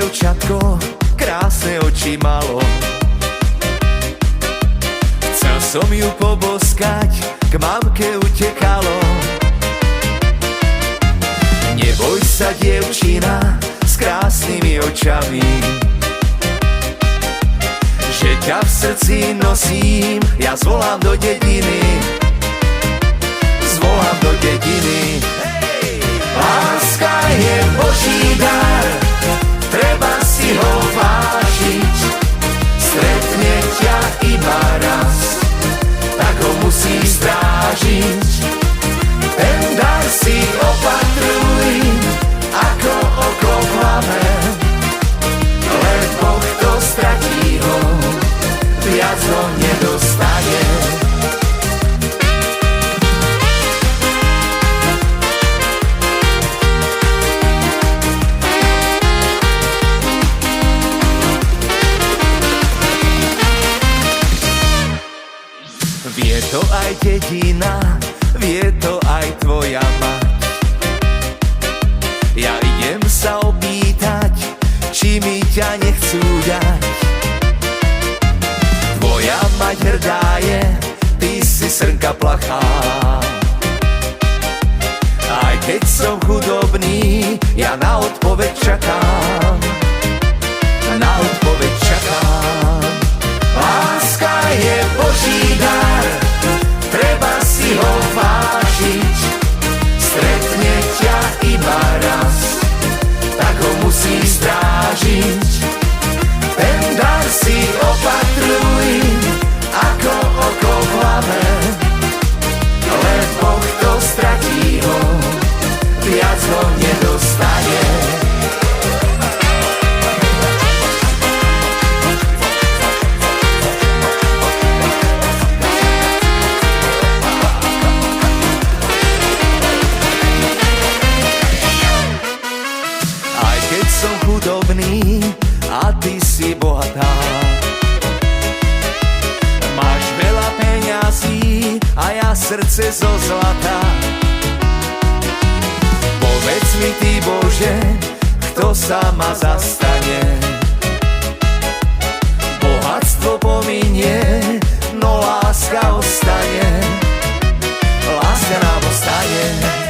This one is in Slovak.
dievčatko, krásne oči malo. Chcel som ju poboskať, k mamke utekalo. Neboj sa, dievčina s krásnymi očami, že ťa v srdci nosím, ja zvolám do dediny. Zvolám do dediny. Láska je Boží dar, treba si ho vážiť. Stretne ťa iba raz, tak ho musíš strážiť. Ten dar si opatruj, ako oko plame, lebo kto stratí ho, viac ho nedostane. Vie to aj dedina, vie to aj tvoja mať. Ja idem sa opýtať, či mi ťa nechcú dať. Tvoja mať hrdá je, ty si srnka plachá. Aj keď som chudobný, ja na odpoveď čakám. Na odpoveď čakám. Láska je Boží dar, treba si ho vážiť. Stretne ťa iba raz, tak ho musíš strážiť. Ten dar si opatruj, ako oko plame, lebo kto stratí ho, viac ho nedostane. Som chudobný a ty si bohatá. Máš veľa peňazí a ja srdce zo zlata. Povedz mi ty, Bože, kto sa ma zastane. Bohatstvo pominie, no láska ostane. Láska nám ostane.